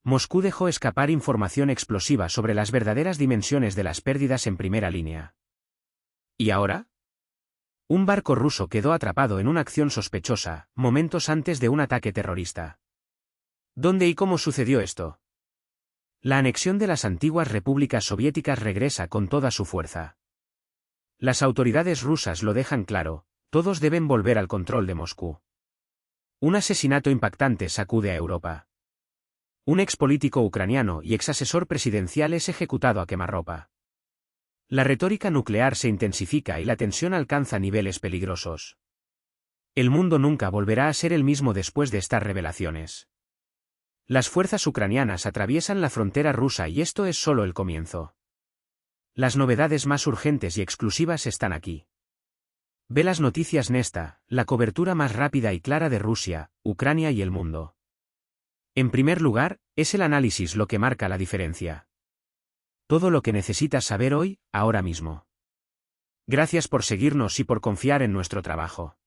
Moscú dejó escapar información explosiva sobre las verdaderas dimensiones de las pérdidas en primera línea. ¿Y ahora? Un barco ruso quedó atrapado en una acción sospechosa, momentos antes de un ataque terrorista. ¿Dónde y cómo sucedió esto? La anexión de las antiguas repúblicas soviéticas regresa con toda su fuerza. Las autoridades rusas lo dejan claro, todos deben volver al control de Moscú. Un asesinato impactante sacude a Europa. Un expolítico ucraniano y exasesor presidencial es ejecutado a quemarropa. La retórica nuclear se intensifica y la tensión alcanza niveles peligrosos. El mundo nunca volverá a ser el mismo después de estas revelaciones. Las fuerzas ucranianas atraviesan la frontera rusa y esto es solo el comienzo. Las novedades más urgentes y exclusivas están aquí. Ve las noticias Nesta, la cobertura más rápida y clara de Rusia, Ucrania y el mundo. En primer lugar, es el análisis lo que marca la diferencia. Todo lo que necesitas saber hoy, ahora mismo. Gracias por seguirnos y por confiar en nuestro trabajo.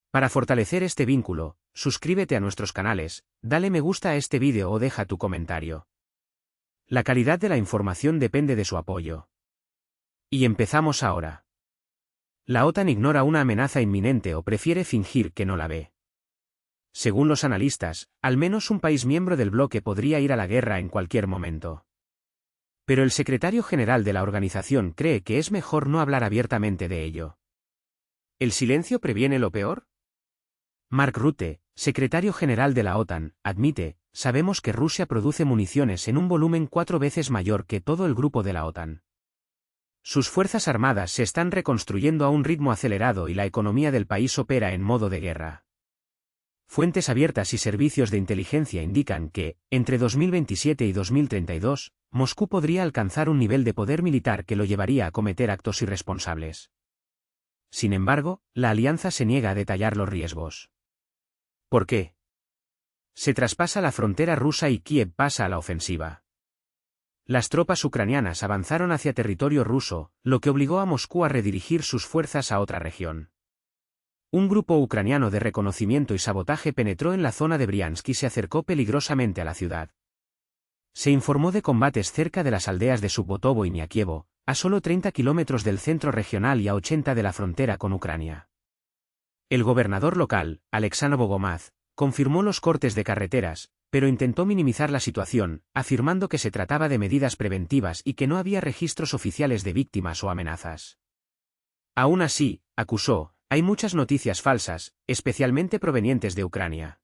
Para fortalecer este vínculo, suscríbete a nuestros canales, dale me gusta a este vídeo o deja tu comentario. La calidad de la información depende de su apoyo. Y empezamos ahora. La OTAN ignora una amenaza inminente o prefiere fingir que no la ve. Según los analistas, al menos un país miembro del bloque podría ir a la guerra en cualquier momento. Pero el secretario general de la organización cree que es mejor no hablar abiertamente de ello. ¿El silencio previene lo peor? Mark Rutte, secretario general de la OTAN, admite, sabemos que Rusia produce municiones en un volumen 4 veces mayor que todo el grupo de la OTAN. Sus fuerzas armadas se están reconstruyendo a un ritmo acelerado y la economía del país opera en modo de guerra. Fuentes abiertas y servicios de inteligencia indican que, entre 2027 y 2032, Moscú podría alcanzar un nivel de poder militar que lo llevaría a cometer actos irresponsables. Sin embargo, la alianza se niega a detallar los riesgos. ¿Por qué? Se traspasa la frontera rusa y Kiev pasa a la ofensiva. Las tropas ucranianas avanzaron hacia territorio ruso, lo que obligó a Moscú a redirigir sus fuerzas a otra región. Un grupo ucraniano de reconocimiento y sabotaje penetró en la zona de Briansk y se acercó peligrosamente a la ciudad. Se informó de combates cerca de las aldeas de Subotovo y Niakievo, a solo 30 kilómetros del centro regional y a 80 de la frontera con Ucrania. El gobernador local, Alexandr Bogomaz, confirmó los cortes de carreteras, pero intentó minimizar la situación, afirmando que se trataba de medidas preventivas y que no había registros oficiales de víctimas o amenazas. Aún así, acusó, hay muchas noticias falsas, especialmente provenientes de Ucrania.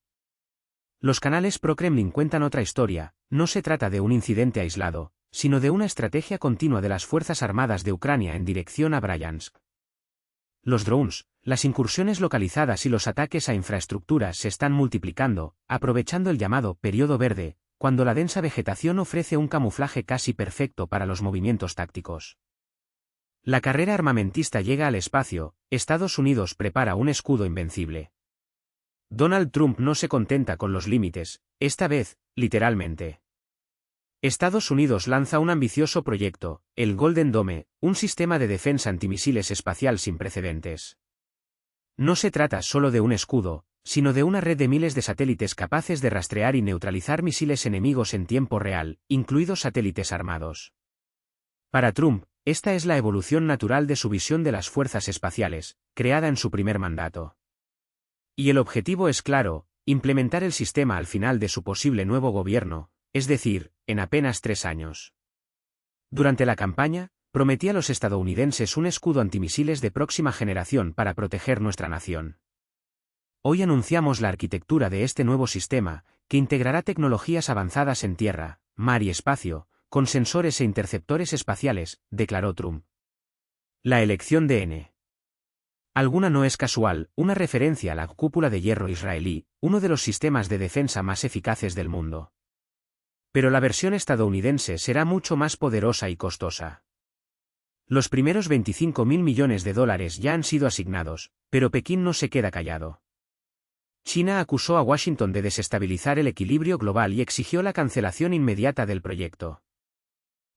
Los canales pro-Kremlin cuentan otra historia, no se trata de un incidente aislado, sino de una estrategia continua de las Fuerzas Armadas de Ucrania en dirección a Bryansk. Los drones, las incursiones localizadas y los ataques a infraestructuras se están multiplicando, aprovechando el llamado periodo verde, cuando la densa vegetación ofrece un camuflaje casi perfecto para los movimientos tácticos. La carrera armamentista llega al espacio, Estados Unidos prepara un escudo invencible. Donald Trump no se contenta con los límites, esta vez, literalmente. Estados Unidos lanza un ambicioso proyecto, el Golden Dome, un sistema de defensa antimisiles espacial sin precedentes. No se trata solo de un escudo, sino de una red de miles de satélites capaces de rastrear y neutralizar misiles enemigos en tiempo real, incluidos satélites armados. Para Trump, esta es la evolución natural de su visión de las fuerzas espaciales, creada en su primer mandato. Y el objetivo es claro, implementar el sistema al final de su posible nuevo gobierno, es decir, en apenas 3 años. Durante la campaña, prometía a los estadounidenses un escudo antimisiles de próxima generación para proteger nuestra nación. Hoy anunciamos la arquitectura de este nuevo sistema, que integrará tecnologías avanzadas en tierra, mar y espacio, con sensores e interceptores espaciales, declaró Trump. La elección de N. Alguna no es casual, una referencia a la cúpula de hierro israelí, uno de los sistemas de defensa más eficaces del mundo. Pero la versión estadounidense será mucho más poderosa y costosa. Los primeros $25.000 millones ya han sido asignados, pero Pekín no se queda callado. China acusó a Washington de desestabilizar el equilibrio global y exigió la cancelación inmediata del proyecto.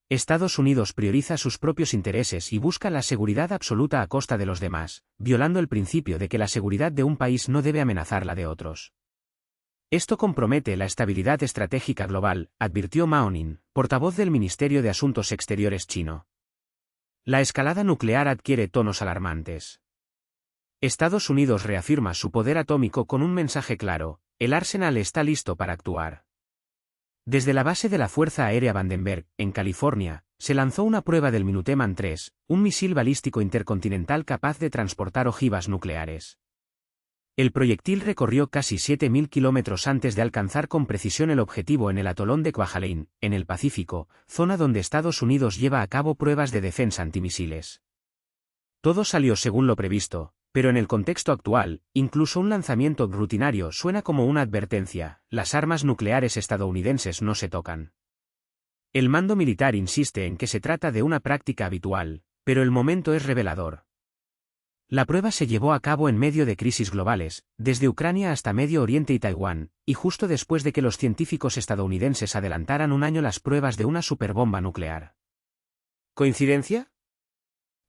Estados Unidos prioriza sus propios intereses y busca la seguridad absoluta a costa de los demás, violando el principio de que la seguridad de un país no debe amenazar la de otros. Esto compromete la estabilidad estratégica global, advirtió Mao Ning, portavoz del Ministerio de Asuntos Exteriores chino. La escalada nuclear adquiere tonos alarmantes. Estados Unidos reafirma su poder atómico con un mensaje claro: el arsenal está listo para actuar. Desde la base de la Fuerza Aérea Vandenberg, en California, se lanzó una prueba del Minuteman III, un misil balístico intercontinental capaz de transportar ojivas nucleares. El proyectil recorrió casi 7.000 kilómetros antes de alcanzar con precisión el objetivo en el atolón de Kwajalein, en el Pacífico, zona donde Estados Unidos lleva a cabo pruebas de defensa antimisiles. Todo salió según lo previsto, pero en el contexto actual, incluso un lanzamiento rutinario suena como una advertencia: las armas nucleares estadounidenses no se tocan. El mando militar insiste en que se trata de una práctica habitual, pero el momento es revelador. La prueba se llevó a cabo en medio de crisis globales, desde Ucrania hasta Medio Oriente y Taiwán, y justo después de que los científicos estadounidenses adelantaran un año las pruebas de una superbomba nuclear. ¿Coincidencia?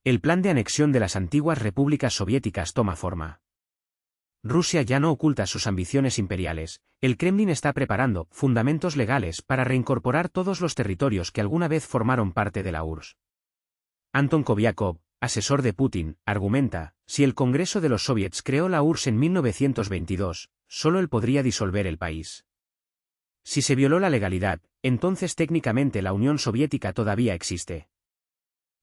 El plan de anexión de las antiguas repúblicas soviéticas toma forma. Rusia ya no oculta sus ambiciones imperiales. El Kremlin está preparando fundamentos legales para reincorporar todos los territorios que alguna vez formaron parte de la URSS. Anton Kobiakov, asesor de Putin, argumenta: si el Congreso de los Soviets creó la URSS en 1922, solo él podría disolver el país. Si se violó la legalidad, entonces técnicamente la Unión Soviética todavía existe.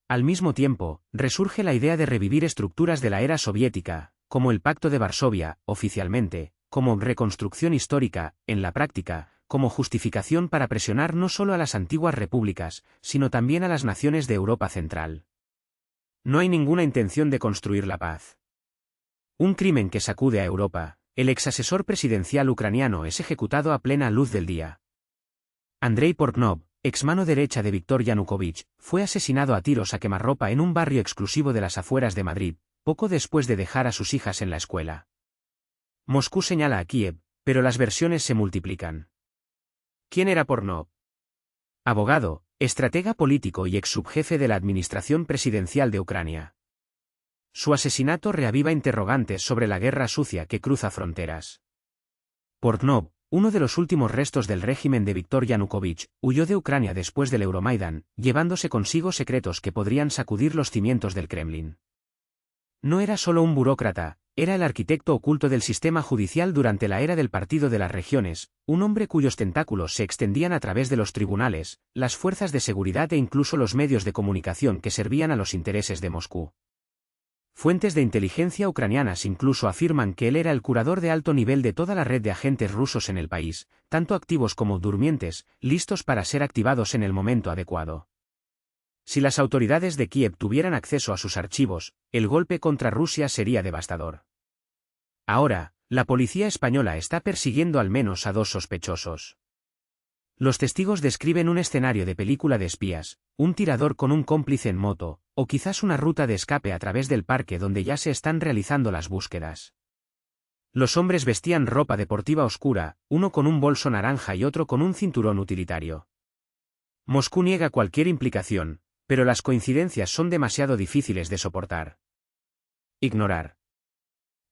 Al mismo tiempo, resurge la idea de revivir estructuras de la era soviética, como el Pacto de Varsovia, oficialmente, como reconstrucción histórica, en la práctica, como justificación para presionar no solo a las antiguas repúblicas, sino también a las naciones de Europa Central. No hay ninguna intención de construir la paz. Un crimen que sacude a Europa. El exasesor presidencial ucraniano es ejecutado a plena luz del día. Andrei Portnov, ex mano derecha de Viktor Yanukovych, fue asesinado a tiros a quemarropa en un barrio exclusivo de las afueras de Madrid, poco después de dejar a sus hijas en la escuela. Moscú señala a Kiev, pero las versiones se multiplican. ¿Quién era Portnov? Abogado, estratega político y ex subjefe de la administración presidencial de Ucrania. Su asesinato reaviva interrogantes sobre la guerra sucia que cruza fronteras. Portnov, uno de los últimos restos del régimen de Viktor Yanukovych, huyó de Ucrania después del Euromaidan, llevándose consigo secretos que podrían sacudir los cimientos del Kremlin. No era solo un burócrata, era el arquitecto oculto del sistema judicial durante la era del Partido de las Regiones, un hombre cuyos tentáculos se extendían a través de los tribunales, las fuerzas de seguridad e incluso los medios de comunicación que servían a los intereses de Moscú. Fuentes de inteligencia ucranianas incluso afirman que él era el curador de alto nivel de toda la red de agentes rusos en el país, tanto activos como durmientes, listos para ser activados en el momento adecuado. Si las autoridades de Kiev tuvieran acceso a sus archivos, el golpe contra Rusia sería devastador. Ahora, la policía española está persiguiendo al menos a 2 sospechosos. Los testigos describen un escenario de película de espías, un tirador con un cómplice en moto, o quizás una ruta de escape a través del parque donde ya se están realizando las búsquedas. Los hombres vestían ropa deportiva oscura, uno con un bolso naranja y otro con un cinturón utilitario. Moscú niega cualquier implicación, pero las coincidencias son demasiado difíciles de soportar. Ignorar.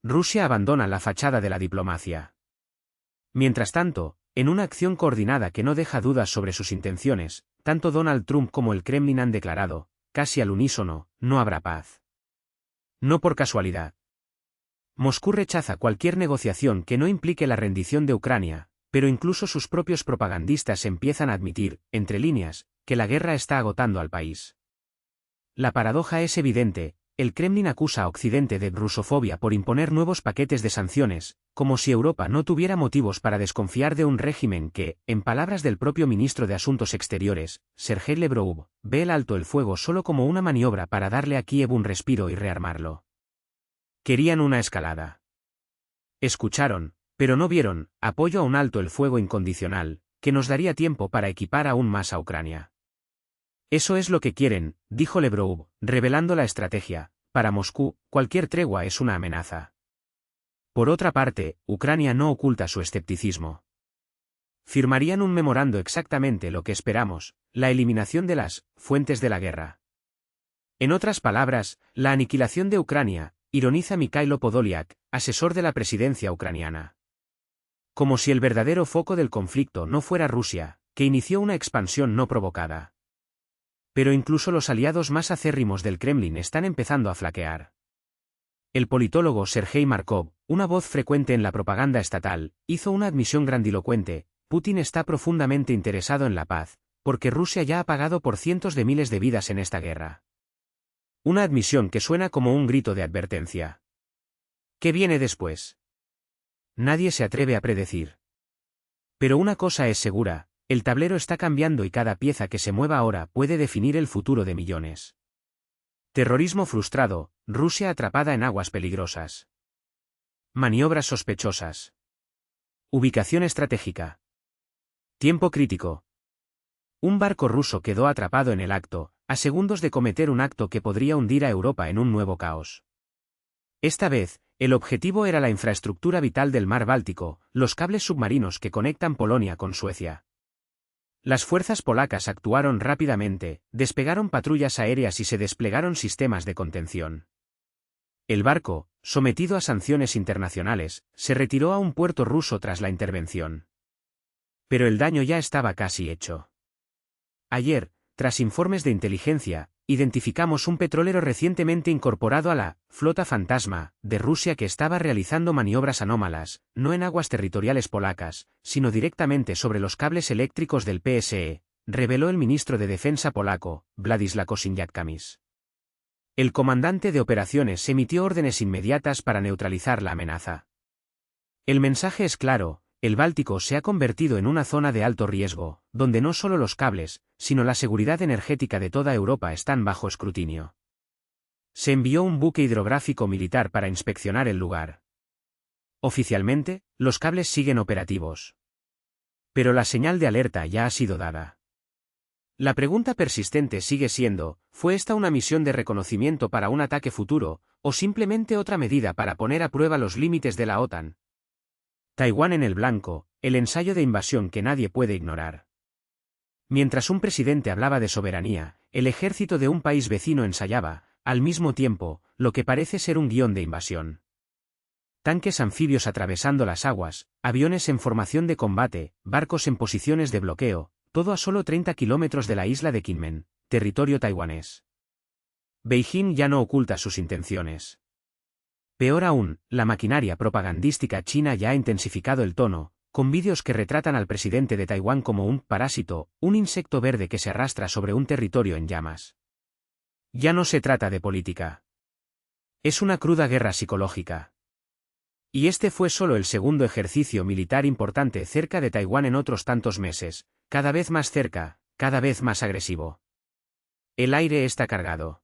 Rusia abandona la fachada de la diplomacia. Mientras tanto, en una acción coordinada que no deja dudas sobre sus intenciones, tanto Donald Trump como el Kremlin han declarado, casi al unísono: no habrá paz. No por casualidad. Moscú rechaza cualquier negociación que no implique la rendición de Ucrania, pero incluso sus propios propagandistas empiezan a admitir, entre líneas, que la guerra está agotando al país. La paradoja es evidente: el Kremlin acusa a Occidente de rusofobia por imponer nuevos paquetes de sanciones, como si Europa no tuviera motivos para desconfiar de un régimen que, en palabras del propio ministro de Asuntos Exteriores, Sergei Lavrov, ve el alto el fuego solo como una maniobra para darle a Kiev un respiro y rearmarlo. Querían una escalada. Escucharon, pero no vieron, apoyo a un alto el fuego incondicional, que nos daría tiempo para equipar aún más a Ucrania. Eso es lo que quieren, dijo Lavrov, revelando la estrategia. Para Moscú, cualquier tregua es una amenaza. Por otra parte, Ucrania no oculta su escepticismo. Firmarían un memorando exactamente lo que esperamos: la eliminación de las fuentes de la guerra. En otras palabras, la aniquilación de Ucrania, ironiza Mikhailo Podolyak, asesor de la presidencia ucraniana. Como si el verdadero foco del conflicto no fuera Rusia, que inició una expansión no provocada. Pero incluso los aliados más acérrimos del Kremlin están empezando a flaquear. El politólogo Sergei Markov, una voz frecuente en la propaganda estatal, hizo una admisión grandilocuente: Putin está profundamente interesado en la paz, porque Rusia ya ha pagado por cientos de miles de vidas en esta guerra. Una admisión que suena como un grito de advertencia. ¿Qué viene después? Nadie se atreve a predecir. Pero una cosa es segura: el tablero está cambiando y cada pieza que se mueva ahora puede definir el futuro de millones. Terrorismo frustrado, Rusia atrapada en aguas peligrosas. Maniobras sospechosas. Ubicación estratégica. Tiempo crítico. Un barco ruso quedó atrapado en el acto, a segundos de cometer un acto que podría hundir a Europa en un nuevo caos. Esta vez, el objetivo era la infraestructura vital del mar Báltico, los cables submarinos que conectan Polonia con Suecia. Las fuerzas polacas actuaron rápidamente, despegaron patrullas aéreas y se desplegaron sistemas de contención. El barco, sometido a sanciones internacionales, se retiró a un puerto ruso tras la intervención. Pero el daño ya estaba casi hecho. Ayer, tras informes de inteligencia, identificamos un petrolero recientemente incorporado a la «flota fantasma» de Rusia que estaba realizando maniobras anómalas, no en aguas territoriales polacas, sino directamente sobre los cables eléctricos del PSE, reveló el ministro de Defensa polaco, Władysław Kosiniak-Kamysz. El comandante de operaciones emitió órdenes inmediatas para neutralizar la amenaza. El mensaje es claro: el Báltico se ha convertido en una zona de alto riesgo, donde no solo los cables, sino la seguridad energética de toda Europa están bajo escrutinio. Se envió un buque hidrográfico militar para inspeccionar el lugar. Oficialmente, los cables siguen operativos. Pero la señal de alerta ya ha sido dada. La pregunta persistente sigue siendo: ¿fue esta una misión de reconocimiento para un ataque futuro, o simplemente otra medida para poner a prueba los límites de la OTAN? Taiwán en el blanco, el ensayo de invasión que nadie puede ignorar. Mientras un presidente hablaba de soberanía, el ejército de un país vecino ensayaba, al mismo tiempo, lo que parece ser un guión de invasión. Tanques anfibios atravesando las aguas, aviones en formación de combate, barcos en posiciones de bloqueo, todo a solo 30 kilómetros de la isla de Kinmen, territorio taiwanés. Beijing ya no oculta sus intenciones. Peor aún, la maquinaria propagandística china ya ha intensificado el tono, con vídeos que retratan al presidente de Taiwán como un parásito, un insecto verde que se arrastra sobre un territorio en llamas. Ya no se trata de política. Es una cruda guerra psicológica. Y este fue solo el segundo ejercicio militar importante cerca de Taiwán en otros tantos meses, cada vez más cerca, cada vez más agresivo. El aire está cargado.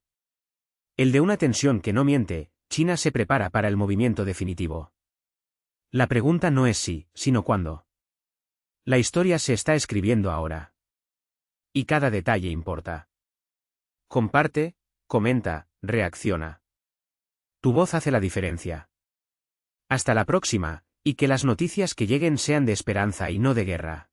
El de una tensión que no miente. China se prepara para el movimiento definitivo. La pregunta no es si, sino cuándo. La historia se está escribiendo ahora. Y cada detalle importa. Comparte, comenta, reacciona. Tu voz hace la diferencia. Hasta la próxima, y que las noticias que lleguen sean de esperanza y no de guerra.